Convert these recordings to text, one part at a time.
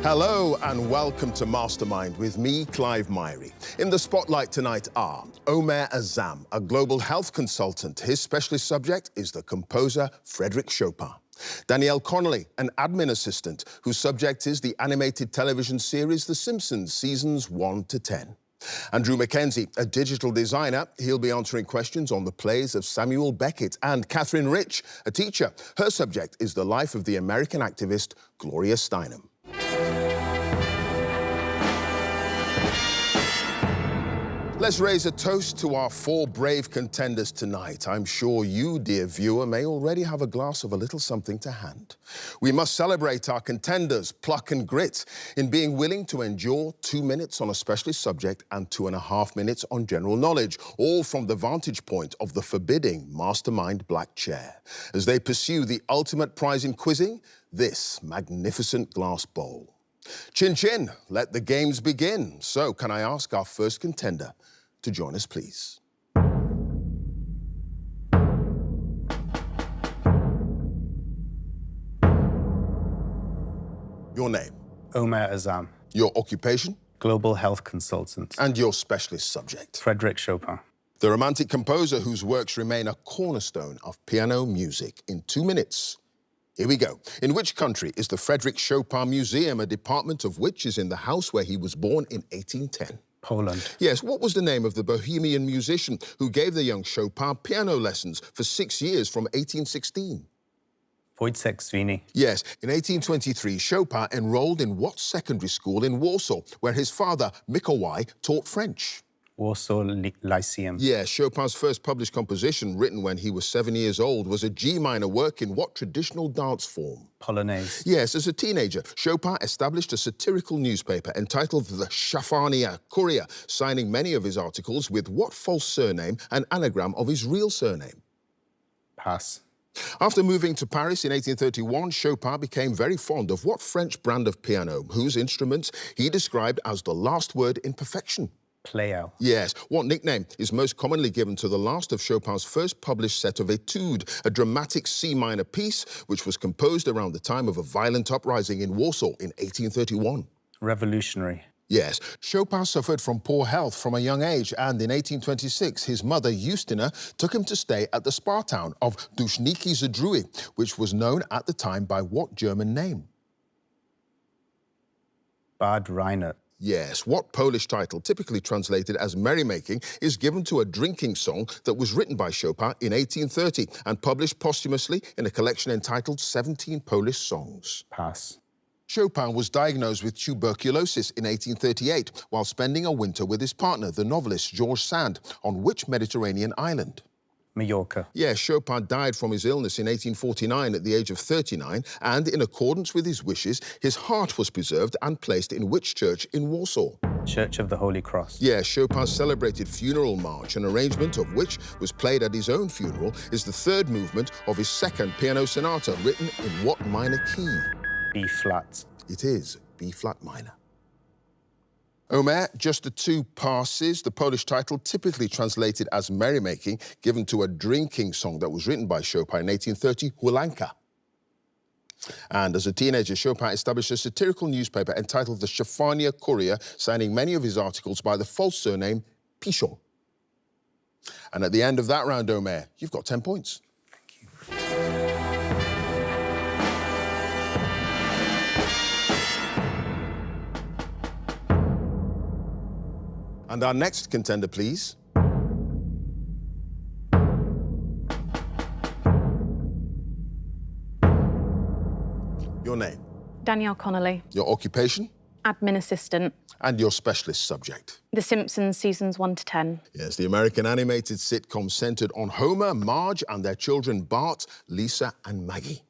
Hello and welcome to Mastermind with me, Clive Myrie. In the spotlight tonight are Omer Azam, a global health consultant. His specialist subject is the composer Frédéric Chopin. Danielle Connolly, an admin assistant, whose subject is the animated television series The Simpsons, seasons 1 to 10. Andrew Mackenzie, a digital designer. He'll be answering questions on the plays of Samuel Beckett. And Catherine Rich, a teacher. Her subject is the life of the American activist Gloria Steinem. Let's raise a toast to our 4 brave contenders tonight. I'm sure you, dear viewer, may already have a glass of a little something to hand. We must celebrate our contenders' pluck and grit in being willing to endure 2 minutes on a specialist subject and 2.5 minutes on general knowledge, all from the vantage point of the forbidding Mastermind Black Chair, as they pursue the ultimate prize in quizzing, this magnificent glass bowl. Chin chin, let the games begin. So, can I ask our first contender to join us, please? Your name? Omer Azam. Your occupation? Global health consultant. And your specialist subject? Frédéric Chopin. The romantic composer whose works remain a cornerstone of piano music. In 2 minutes, here we go. In which country is the Frédéric Chopin Museum, a department of which is in the house where he was born in 1810? Poland. Yes, what was the name of the Bohemian musician who gave the young Chopin piano lessons for 6 years from 1816? Wojciech Zwini. Yes, in 1823, Chopin enrolled in what secondary school in Warsaw, where his father, Mikołaj, taught French? Warsaw Lyceum. Yes, Chopin's first published composition, written when he was 7 years old, was a G minor work in what traditional dance form? Polonaise. Yes, as a teenager, Chopin established a satirical newspaper entitled the Szafania Courier, signing many of his articles with what false surname, an anagram of his real surname? Pass. After moving to Paris in 1831, Chopin became very fond of what French brand of piano, whose instruments he described as the last word in perfection? Pleyel. Yes. What nickname is most commonly given to the last of Chopin's first published set of Etudes, a dramatic C minor piece which was composed around the time of a violent uprising in Warsaw in 1831? Revolutionary. Yes. Chopin suffered from poor health from a young age, and in 1826, his mother, Justina, took him to stay at the spa town of Duszniki Zdrój, which was known at the time by what German name? Bad Reinert. Yes. What Polish title, typically translated as merrymaking, is given to a drinking song that was written by Chopin in 1830 and published posthumously in a collection entitled 17 Polish Songs? Pass. Chopin was diagnosed with tuberculosis in 1838 while spending a winter with his partner, the novelist George Sand, on which Mediterranean island? Mallorca. Yes, Chopin died from his illness in 1849 at the age of 39, and in accordance with his wishes, his heart was preserved and placed in which church in Warsaw? Church of the Holy Cross. Yes, Chopin's celebrated funeral march, an arrangement of which was played at his own funeral, is the third movement of his second piano sonata, written in what minor key? B flat. It is B-flat minor. Omer, just the 2 passes. The Polish title, typically translated as merrymaking, given to a drinking song that was written by Chopin in 1830, Hulanka. And as a teenager, Chopin established a satirical newspaper entitled the Szafania Courier, signing many of his articles by the false surname Pichon. And at the end of that round, Omer, you've got 10 points. And our next contender, please. Your name? Danielle Connolly. Your occupation? Admin assistant. And your specialist subject? The Simpsons, seasons 1 to 10. Yes, the American animated sitcom centered on Homer, Marge, and their children Bart, Lisa, and Maggie.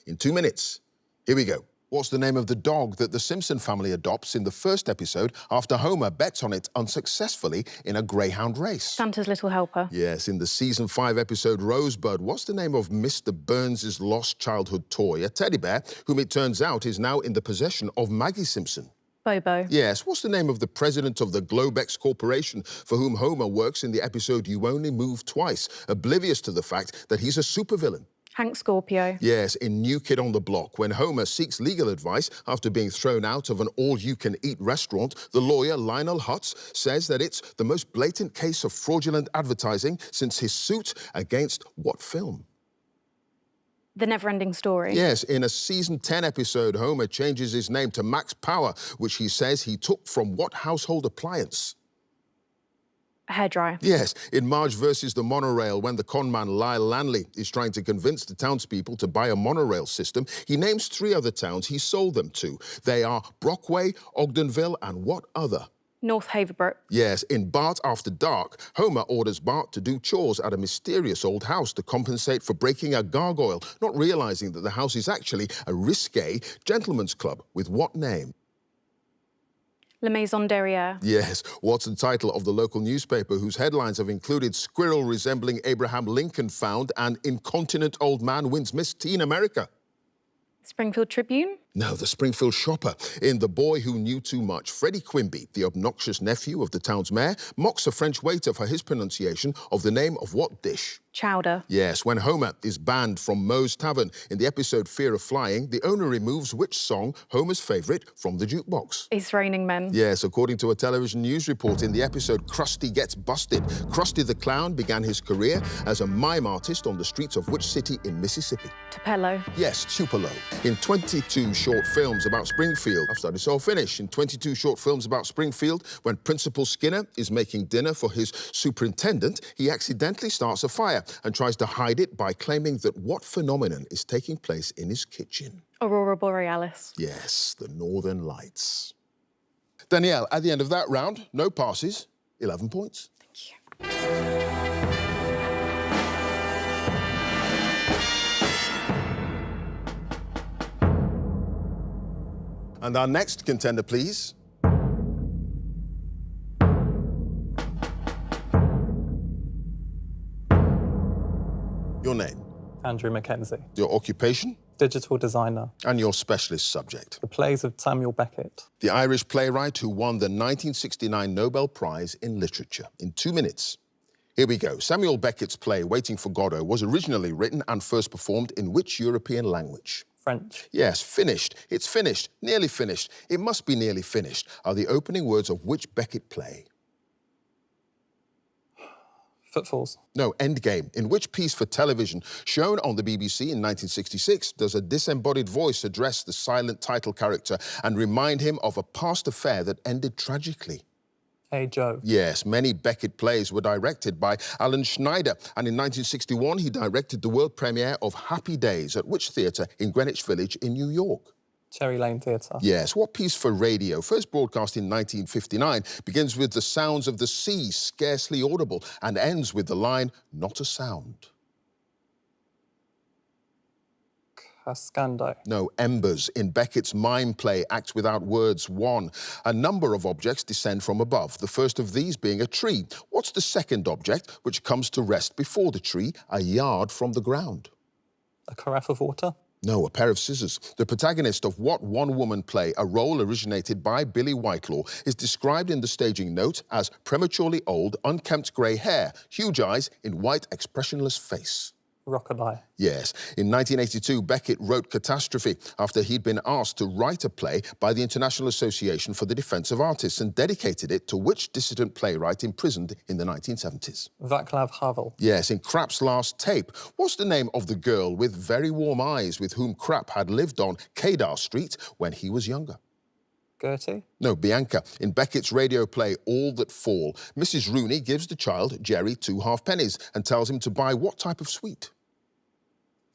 In 2 minutes, here we go. What's the name of the dog that the Simpson family adopts in the first episode after Homer bets on it unsuccessfully in a greyhound race? Santa's Little Helper. Yes, in the season 5 episode Rosebud, what's the name of Mr. Burns' lost childhood toy, a teddy bear, whom it turns out is now in the possession of Maggie Simpson? Bobo. Yes, what's the name of the president of the Globex Corporation for whom Homer works in the episode You Only Move Twice, oblivious to the fact that he's a supervillain? Hank Scorpio. Yes, in New Kid on the Block, when Homer seeks legal advice after being thrown out of an all-you-can-eat restaurant, the lawyer Lionel Hutz says that it's the most blatant case of fraudulent advertising since his suit against what film? The Never-Ending Story. Yes, in a season 10 episode, Homer changes his name to Max Power, which he says he took from what household appliance? A hairdryer. Yes, in Marge versus the Monorail, when the conman Lyle Lanley is trying to convince the townspeople to buy a monorail system, he names 3 other towns he sold them to. They are Brockway, Ogdenville, and what other? North Haverbrook. Yes, in Bart After Dark, Homer orders Bart to do chores at a mysterious old house to compensate for breaking a gargoyle, not realizing that the house is actually a risque gentleman's club. With what name? La Maison Derrière. Yes, what's the title of the local newspaper whose headlines have included squirrel resembling Abraham Lincoln found and incontinent old man wins Miss Teen America? Springfield Tribune. No, the Springfield Shopper. In The Boy Who Knew Too Much, Freddie Quimby, the obnoxious nephew of the town's mayor, mocks a French waiter for his pronunciation of the name of what dish? Chowder. Yes, when Homer is banned from Moe's Tavern in the episode Fear of Flying, the owner removes which song, Homer's favourite, from the jukebox? It's Raining Men. Yes, according to a television news report in the episode Krusty Gets Busted, Krusty the Clown began his career as a mime artist on the streets of which city in Mississippi? Tupelo. Yes, Tupelo. In 22 short films about Springfield, I've started, so I'll finish. In 22 short films about Springfield, when Principal Skinner is making dinner for his superintendent, he accidentally starts a fire and tries to hide it by claiming that what phenomenon is taking place in his kitchen? Aurora Borealis. Yes, the Northern Lights. Danielle, at the end of that round, no passes, 11 points. Thank you. And our next contender, please. Your name, Andrew Mackenzie, your occupation, digital designer, and your specialist subject. the plays of Samuel Beckett. The Irish playwright who won the 1969 Nobel Prize in Literature. In 2 minutes. Here we go. Samuel Beckett's play, Waiting for Godot, was originally written and first performed in which European language? French. Yes, finished. It's finished. Nearly finished. It must be nearly finished. Are the opening words of which Beckett play? Footfalls. No, Endgame. In which piece for television, shown on the BBC in 1966, does a disembodied voice address the silent title character and remind him of a past affair that ended tragically? Hey Joe. Yes, many Beckett plays were directed by Alan Schneider, and in 1961 he directed the world premiere of Happy Days at which theatre in Greenwich Village in New York? Cherry Lane Theatre. Yes, what piece for radio, first broadcast in 1959, begins with the sounds of the sea, scarcely audible, and ends with the line, not a sound? Cascando. No, Embers. In Beckett's mime play, Act Without Words 1, a number of objects descend from above, the first of these being a tree. What's the second object which comes to rest before the tree, a yard from the ground? A carafe of water. No, a pair of scissors. The protagonist of what one-woman play, a role originated by Billy Whitelaw, is described in the staging note as prematurely old, unkempt grey hair, huge eyes in white, expressionless face. Rockabye. Yes. In 1982, Beckett wrote Catastrophe after he'd been asked to write a play by the International Association for the Defence of Artists and dedicated it to which dissident playwright imprisoned in the 1970s? Václav Havel. Yes, in Krapp's last tape. What's the name of the girl with very warm eyes with whom Krapp had lived on Kedar Street when he was younger? Gertie. No, Bianca. In Beckett's radio play All That Fall, Mrs. Rooney gives the child, Jerry, 2 halfpennies and tells him to buy what type of sweet?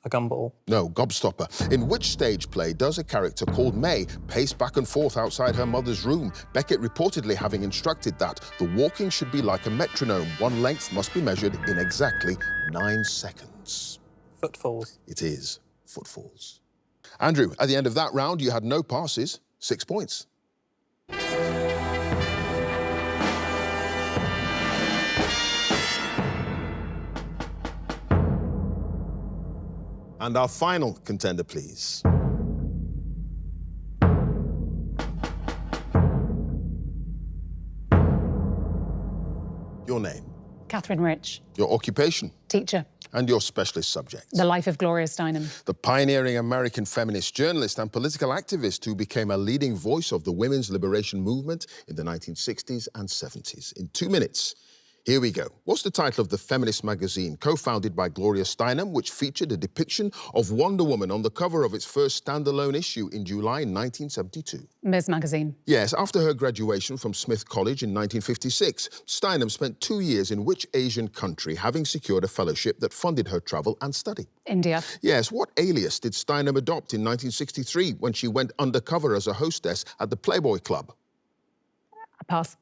A gumball. No, Gobstopper. In which stage play does a character called May pace back and forth outside her mother's room, Beckett reportedly having instructed that the walking should be like a metronome. One length must be measured in exactly 9 seconds. Footfalls. It is Footfalls. Andrew, at the end of that round, you had no passes, 6 points. And our final contender, please. Your name, Catherine Rich, your occupation, teacher. And your specialist subject? The life of Gloria Steinem. The pioneering American feminist journalist and political activist who became a leading voice of the women's liberation movement in the 1960s and 70s. In 2 minutes, here we go. What's the title of the feminist magazine co-founded by Gloria Steinem, which featured a depiction of Wonder Woman on the cover of its first standalone issue in July 1972? Ms. Magazine. Yes, after her graduation from Smith College in 1956, Steinem spent 2 years in which Asian country, having secured a fellowship that funded her travel and study? India. Yes, what alias did Steinem adopt in 1963 when she went undercover as a hostess at the Playboy Club? Pass.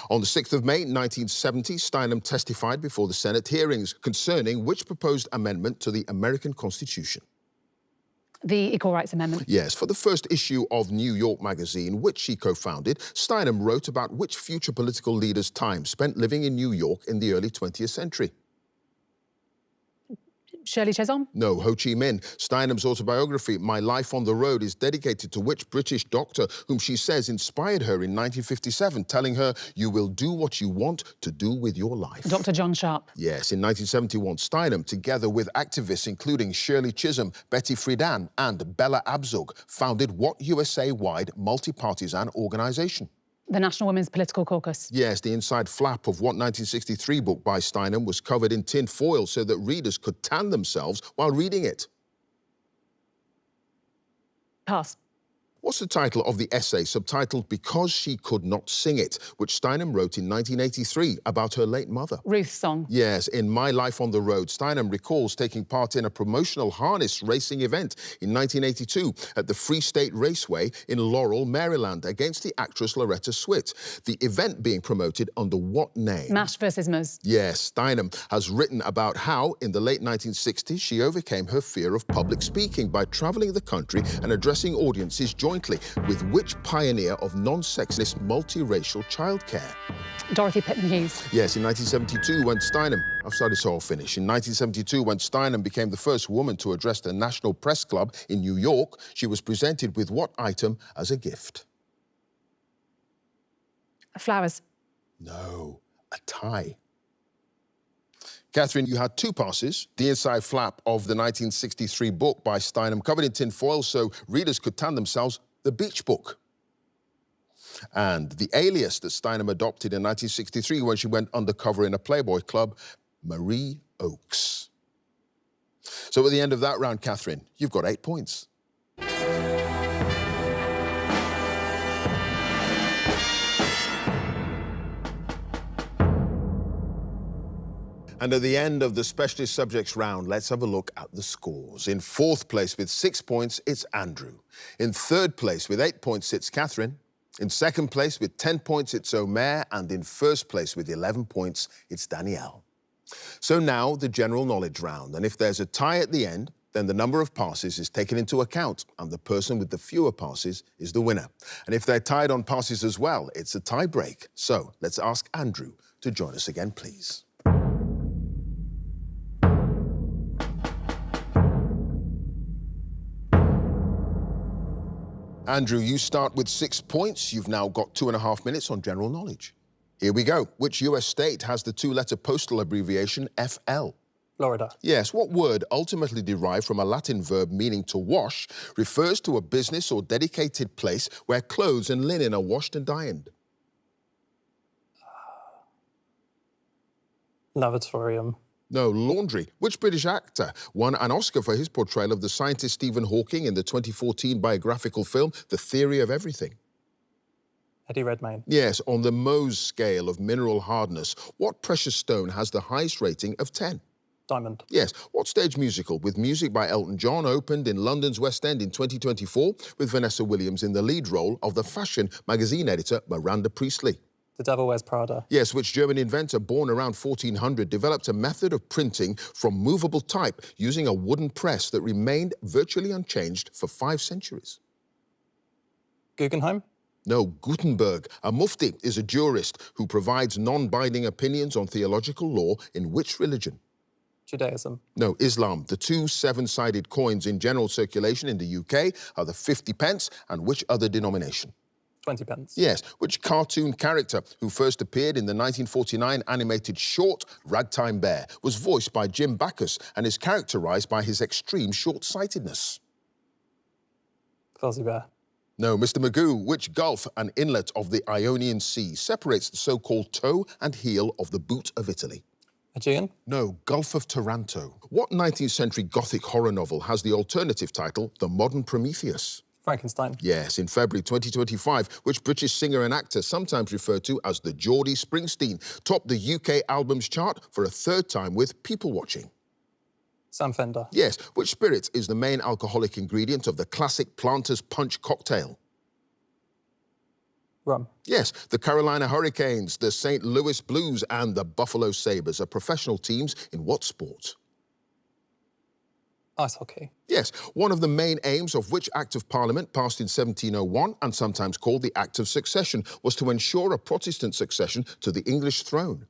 On the 6th of May 1970, Steinem testified before the Senate hearings concerning which proposed amendment to the American Constitution? The Equal Rights Amendment. Yes, for the first issue of New York Magazine, which she co-founded, Steinem wrote about which future political leader's time spent living in New York in the early 20th century? Shirley Chisholm. No, Ho Chi Minh. Steinem's autobiography, My Life on the Road, is dedicated to which British doctor whom she says inspired her in 1957, telling her, "You will do what you want to do with your life." Dr. John Sharp. Yes, in 1971, Steinem, together with activists including Shirley Chisholm, Betty Friedan and Bella Abzug, founded what USA-wide multi-partisan organization? The National Women's Political Caucus. Yes, the inside flap of what 1963 book by Steinem was covered in tin foil so that readers could tan themselves while reading it? Pass. What's the title of the essay subtitled Because She Could Not Sing It, which Steinem wrote in 1983 about her late mother? Ruth's Song. Yes, in My Life on the Road, Steinem recalls taking part in a promotional harness racing event in 1982 at the Free State Raceway in Laurel, Maryland, against the actress Loretta Swit. The event being promoted under what name? Mash versus Ms. Yes, Steinem has written about how, in the late 1960s, she overcame her fear of public speaking by traveling the country and addressing audiences jointly with which pioneer of non-sexist multiracial childcare? Dorothy Pitman Hughes. Yes, in 1972 when Steinem... I've started, so I'll finish. In 1972, when Steinem became the first woman to address the National Press Club in New York, she was presented with what item as a gift? Flowers. No, a tie. Catherine, you had 2 passes. The inside flap of the 1963 book by Steinem, covered in tin foil so readers could tan themselves, The Beach Book. And the alias that Steinem adopted in 1963 when she went undercover in a Playboy Club, Marie Oakes. So at the end of that round, Catherine, you've got 8 points. And at the end of the specialist subjects round, let's have a look at the scores. In 4th place with 6 points, it's Andrew. In 3rd place with 8 points, it's Catherine. In 2nd place with 10 points, it's Omer. And in 1st place with 11 points, it's Danielle. So now the general knowledge round. And if there's a tie at the end, then the number of passes is taken into account, and the person with the fewer passes is the winner. And if they're tied on passes as well, it's a tie break. So let's ask Andrew to join us again, please. Andrew, you start with 6 points. You've now got 2.5 minutes on general knowledge. Here we go. Which US state has the 2-letter postal abbreviation FL? Florida. Yes, what word, ultimately derived from a Latin verb meaning to wash, refers to a business or dedicated place where clothes and linen are washed and ironed? Lavatorium. No, laundry. Which British actor won an Oscar for his portrayal of the scientist Stephen Hawking in the 2014 biographical film The Theory of Everything? Eddie Redmayne. Yes, on the Mohs scale of mineral hardness, what precious stone has the highest rating of 10? Diamond. Yes. What stage musical with music by Elton John opened in London's West End in 2024 with Vanessa Williams in the lead role of the fashion magazine editor Miranda Priestley? The Devil Wears Prada. Yes, which German inventor born around 1400 developed a method of printing from movable type using a wooden press that remained virtually unchanged for 5 centuries? Guggenheim. No, Gutenberg. A mufti is a jurist who provides non-binding opinions on theological law in which religion? Judaism. No, Islam. The 2 7-sided coins in general circulation in the UK are the 50 pence and which other denomination? 20 pence. Yes. Which cartoon character who first appeared in the 1949 animated short Ragtime Bear was voiced by Jim Backus and is characterized by his extreme short-sightedness? Fuzzy Bear. No, Mr. Magoo. Which gulf and inlet of the Ionian Sea separates the so-called toe and heel of the boot of Italy? Aegean. No, Gulf of Taranto. What 19th century Gothic horror novel has the alternative title, The Modern Prometheus? Frankenstein. Yes, in February 2025, which British singer and actor, sometimes referred to as the Geordie Springsteen, topped the UK albums chart for a third time with People Watching? Sam Fender. Yes, which spirit is the main alcoholic ingredient of the classic Planters Punch cocktail? Rum. Yes, the Carolina Hurricanes, the St. Louis Blues and the Buffalo Sabres are professional teams in what sport? Ice hockey. Yes, one of the main aims of which Act of Parliament passed in 1701 and sometimes called the Act of Succession was to ensure a Protestant succession to the English throne.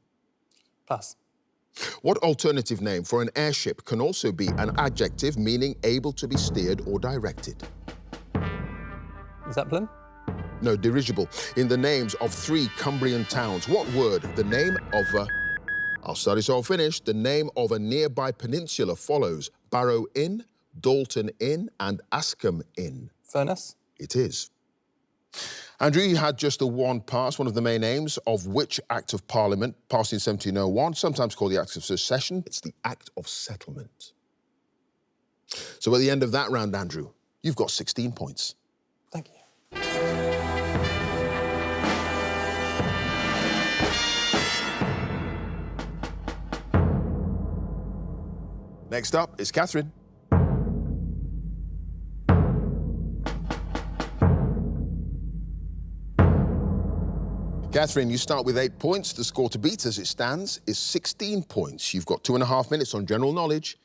Pass. What alternative name for an airship can also be an adjective meaning able to be steered or directed? Zeppelin. No, dirigible. In the names of 3 Cumbrian towns, what word, the name of a... Our studies all finished. The name of a nearby peninsula follows Barrow Inn, Dalton Inn, and Ascombe Inn. Furnace. It is. Andrew, you had just the one pass, one of the main aims of which Act of Parliament passed in 1701, sometimes called the Act of Succession. It's the Act of Settlement. So at the end of that round, Andrew, you've got 16 points. Thank you. Next up is Catherine. Catherine, you start with 8 points. The score to beat as it stands is 16 points. You've got 2.5 minutes on general knowledge.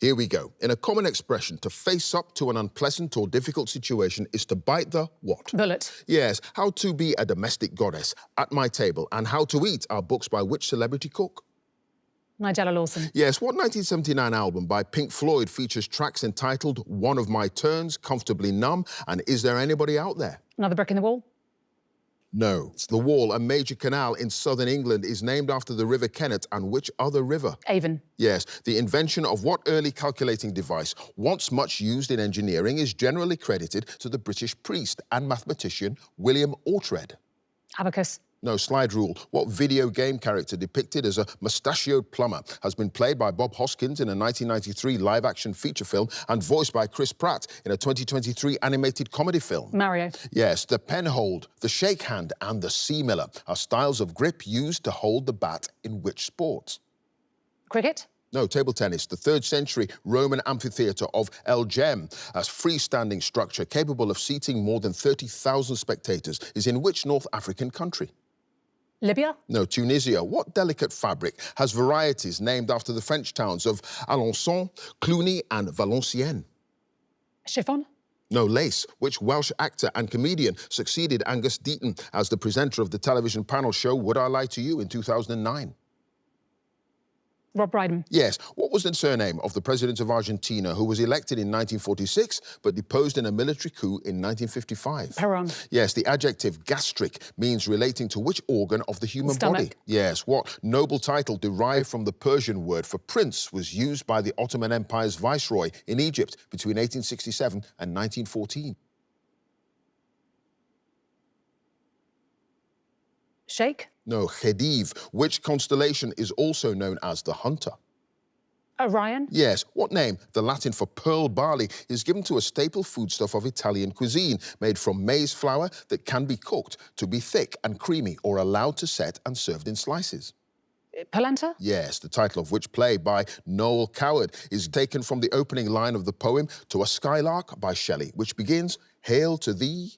Here we go. In a common expression, to face up to an unpleasant or difficult situation is to bite the what? Bullet. Yes, How to Be a Domestic Goddess, At My Table, and How to Eat are books by which celebrity cook? Nigella Lawson. Yes, what 1979 album by Pink Floyd features tracks entitled One of My Turns, Comfortably Numb, and Is There Anybody Out There? Another Brick in the Wall. No. It's The Wall, a major canal in southern England, is named after the River Kennet and which other river? Avon. Yes, the invention of what early calculating device, once much used in engineering, is generally credited to the British priest and mathematician William Oughtred? Abacus. No, slide rule. What video game character depicted as a mustachioed plumber has been played by Bob Hoskins in a 1993 live-action feature film and voiced by Chris Pratt in a 2023 animated comedy film? Mario. Yes, the pen hold, the shake hand and the sea miller are styles of grip used to hold the bat in which sport? Cricket. No, table tennis. The 3rd century Roman amphitheatre of El Gem, a freestanding structure capable of seating more than 30,000 spectators, is in which North African country? Libya. No, Tunisia. What delicate fabric has varieties named after the French towns of Alençon, Cluny and Valenciennes? Chiffon. No, lace. Which Welsh actor and comedian succeeded Angus Deaton as the presenter of the television panel show Would I Lie to You in 2009? Rob Brydon. Yes. What was the surname of the president of Argentina who was elected in 1946 but deposed in a military coup in 1955? Perón. Yes. The adjective gastric means relating to which organ of the human body? Stomach. Yes. What noble title derived from the Persian word for prince was used by the Ottoman Empire's viceroy in Egypt between 1867 and 1914? Sheikh. No, Khedive. Which constellation is also known as the Hunter? Orion. Yes. What name, the Latin for pearl barley, is given to a staple foodstuff of Italian cuisine made from maize flour that can be cooked to be thick and creamy or allowed to set and served in slices? Polenta. Yes, the title of which play by Noel Coward is taken from the opening line of the poem To a Skylark by Shelley, which begins, Hail to thee...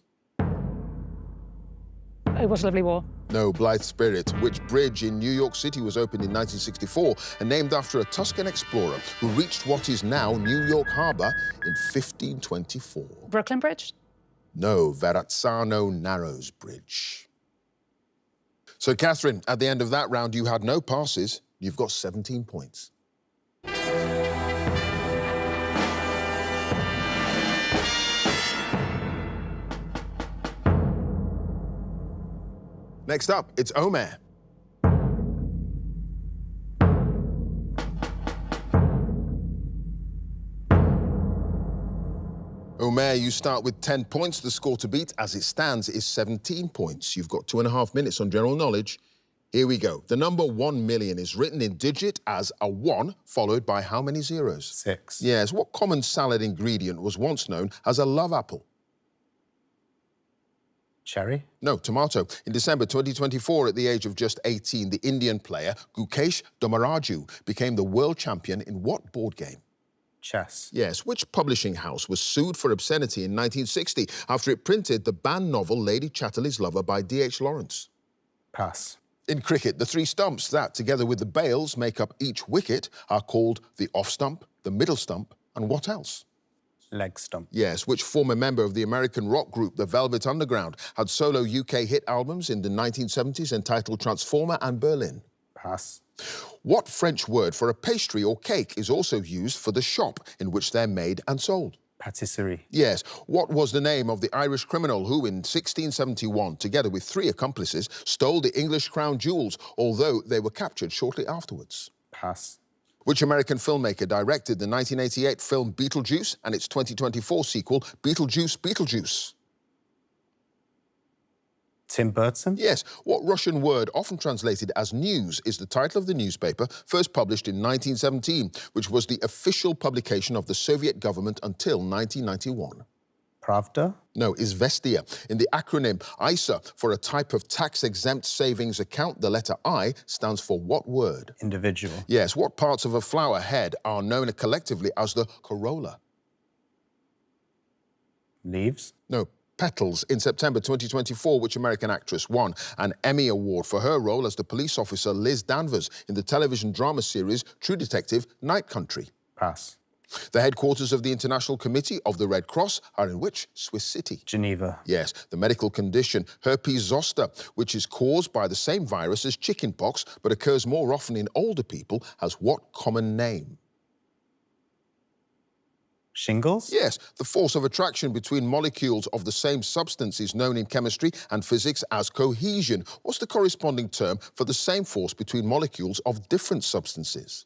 Oh, What a Lovely War. No, Blythe Spirit. Which bridge in New York City was opened in 1964 and named after a Tuscan explorer who reached what is now New York Harbor in 1524? Brooklyn Bridge. No, Verrazzano Narrows Bridge. So, Catherine, at the end of that round, you had no passes. You've got 17 points. Next up, it's Omer. Omer, you start with 10 points. The score to beat, as it stands, is 17 points. You've got 2.5 minutes on general knowledge. Here we go. The number 1 million is written in digit as a 1, followed by how many zeros? 6. Yes, what common salad ingredient was once known as a love apple? Cherry? No, tomato. In December 2024, at the age of just 18, the Indian player Gukesh Domaraju became the world champion in what board game? Chess? Yes, which publishing house was sued for obscenity in 1960 after it printed the banned novel Lady Chatterley's Lover by D.H. Lawrence? Pass. In cricket, the 3 stumps that, together with the bails, make up each wicket are called the off stump, the middle stump, and what else? Leg stump? Yes, which former member of the American rock group The Velvet Underground had solo UK hit albums in the 1970s entitled Transformer and Berlin? Pass. What French word for a pastry or cake is also used for the shop in which they're made and sold? Patisserie? Yes. What was the name of the Irish criminal who, in 1671, together with 3 accomplices, stole the English crown jewels, although they were captured shortly afterwards? Pass. Which American filmmaker directed the 1988 film Beetlejuice and its 2024 sequel, Beetlejuice, Beetlejuice? Tim Burton? Yes. What Russian word, often translated as news, is the title of the newspaper first published in 1917, which was the official publication of the Soviet government until 1991? Pravda? No, Izvestia. In the acronym ISA, for a type of tax-exempt savings account, the letter I stands for what word? Individual? Yes. What parts of a flower head are known collectively as the corolla? Leaves? No. Petals. In September 2024, which American actress won an Emmy Award for her role as the police officer Liz Danvers in the television drama series True Detective Night Country? Pass. The headquarters of the International Committee of the Red Cross are in which Swiss city? Geneva? Yes. The medical condition herpes zoster, which is caused by the same virus as chickenpox but occurs more often in older people, has what common name? Shingles? Yes, the force of attraction between molecules of the same substance is known in chemistry and physics as cohesion. What's the corresponding term for the same force between molecules of different substances?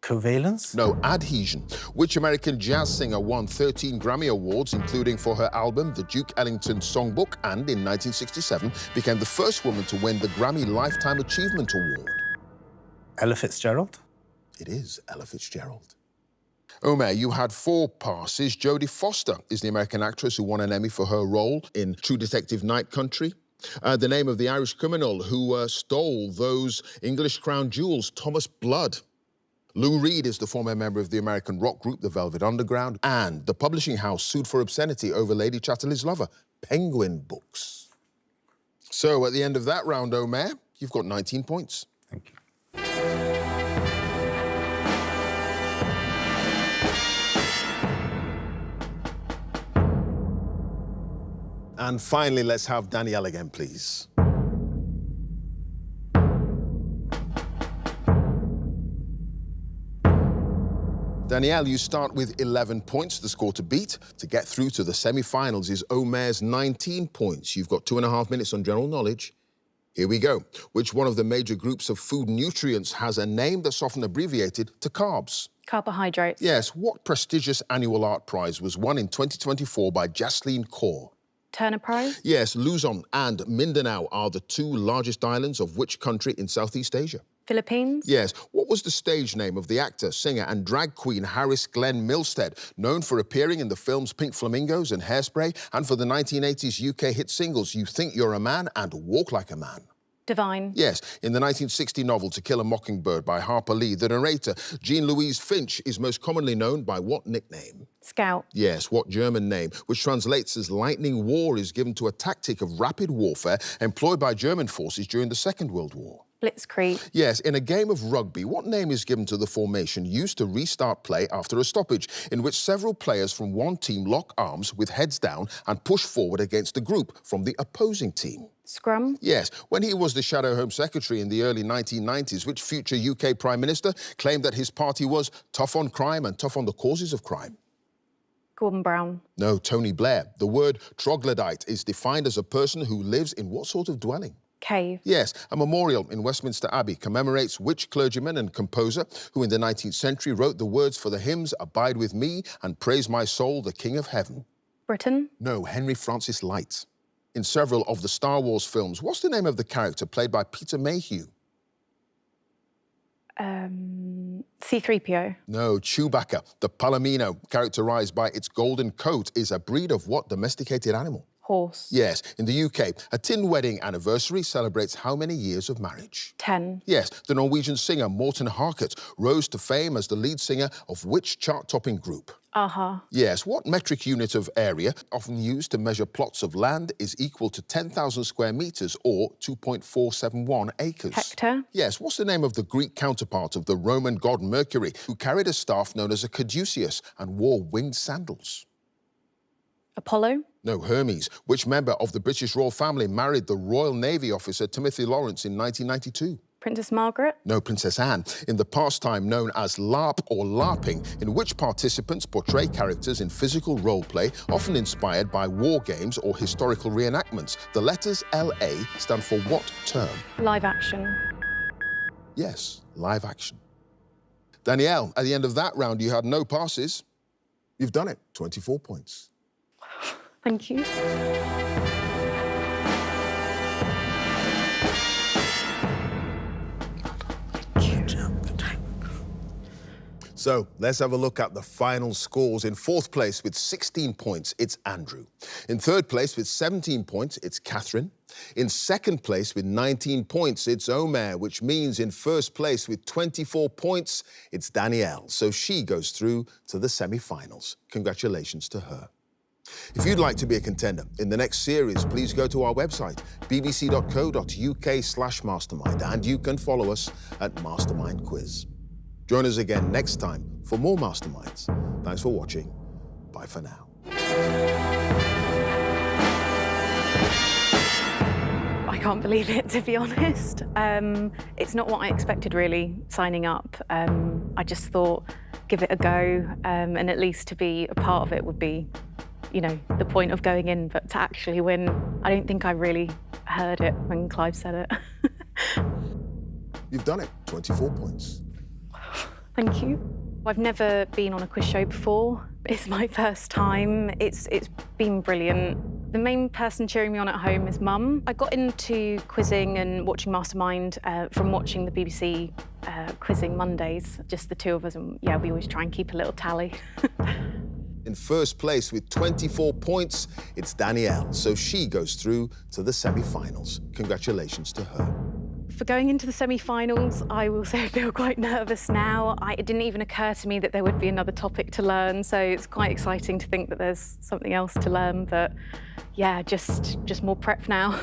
Covalence? No, adhesion. Which American jazz singer won 13 Grammy Awards, including for her album The Duke Ellington Songbook, and in 1967 became the first woman to win the Grammy Lifetime Achievement Award? Ella Fitzgerald? It is Ella Fitzgerald. Omer, you had 4 passes. Jodie Foster is the American actress who won an Emmy for her role in True Detective Night Country. The name of the Irish criminal who stole those English crown jewels, Thomas Blood. Lou Reed is the former member of the American rock group The Velvet Underground. And the publishing house sued for obscenity over Lady Chatterley's Lover, Penguin Books. So at the end of that round, Omer, you've got 19 points. Thank you. And finally, let's have Danielle again, please. Danielle, you start with 11 points, the score to beat. To get through to the semi-finals is Omer's 19 points. You've got 2.5 minutes on general knowledge. Here we go. Which one of the major groups of food nutrients has a name that's often abbreviated to carbs? Carbohydrates. Yes. What prestigious annual art prize was won in 2024 by Jaslene Kaur? Turner Prize. Yes, Luzon and Mindanao are the 2 largest islands of which country in Southeast Asia? Philippines. Yes. What was the stage name of the actor, singer and drag queen Harris Glenn Milstead, known for appearing in the films Pink Flamingos and Hairspray, and for the 1980s UK hit singles You Think You're a Man and Walk Like a Man? Divine. Yes. In the 1960 novel To Kill a Mockingbird by Harper Lee, the narrator, Jean-Louise Finch, is most commonly known by what nickname? Scout. Yes. What German name, which translates as lightning war, is given to a tactic of rapid warfare employed by German forces during the Second World War? Blitzkrieg. Yes, in a game of rugby, what name is given to the formation used to restart play after a stoppage, in which several players from one team lock arms with heads down and push forward against a group from the opposing team? Scrum. Yes, when he was the Shadow Home Secretary in the early 1990s, which future UK Prime Minister claimed that his party was tough on crime and tough on the causes of crime? Gordon Brown. No, Tony Blair. The word troglodyte is defined as a person who lives in what sort of dwelling? Cave. Yes, a memorial in Westminster Abbey commemorates which clergyman and composer who in the 19th century wrote the words for the hymns Abide With Me and Praise My Soul, the King of Heaven? Britain. No, Henry Francis Lyte. In several of the Star Wars films, what's the name of the character played by Peter Mayhew? C-3PO. No, Chewbacca. The Palomino, characterized by its golden coat, is a breed of what domesticated animal? Horse. Yes, in the UK, a tin wedding anniversary celebrates how many years of marriage? 10. Yes, the Norwegian singer Morten Harket rose to fame as the lead singer of which chart-topping group? Aha. Yes, what metric unit of area, often used to measure plots of land, is equal to 10,000 square metres or 2.471 acres? Hectare. Yes, what's the name of the Greek counterpart of the Roman god Mercury, who carried a staff known as a caduceus and wore winged sandals? Apollo. No, Hermes. Which member of the British royal family married the Royal Navy officer Timothy Lawrence in 1992? Princess Margaret. No, Princess Anne. In the pastime known as LARP or LARPing, in which participants portray characters in physical role play, often inspired by war games or historical reenactments. The letters LA stand for what term? Live action. Yes, live action. Danielle, at the end of that round, you had no passes. You've done it, 24 points. Thank you. So let's have a look at the final scores. In fourth place with 16 points, it's Andrew. In third place with 17 points, it's Catherine. In second place with 19 points, it's Omer, which means in first place with 24 points, it's Danielle. So she goes through to the semi-finals. Congratulations to her. If you'd like to be a contender in the next series, please go to our website, bbc.co.uk/mastermind, and you can follow us at Mastermind Quiz. Join us again next time for more Masterminds. Thanks for watching. Bye for now. I can't believe it, to be honest. It's not what I expected, really, signing up. I just thought, give it a go, and at least to be a part of it would be, you know, the point of going in. But to actually win, I don't think I really heard it when Clive said it. You've done it, 24 points. Thank you. I've never been on a quiz show before. It's my first time. It's been brilliant. The main person cheering me on at home is Mum. I got into quizzing and watching Mastermind from watching the BBC quizzing Mondays, just the two of us, and yeah, we always try and keep a little tally. In first place with 24 points, it's Danielle, so she goes through to the semi-finals. Congratulations to her. For going into the semi-finals, I will say I feel quite nervous now. It didn't even occur to me that there would be another topic to learn, so it's quite exciting to think that there's something else to learn, but yeah, just more prep now.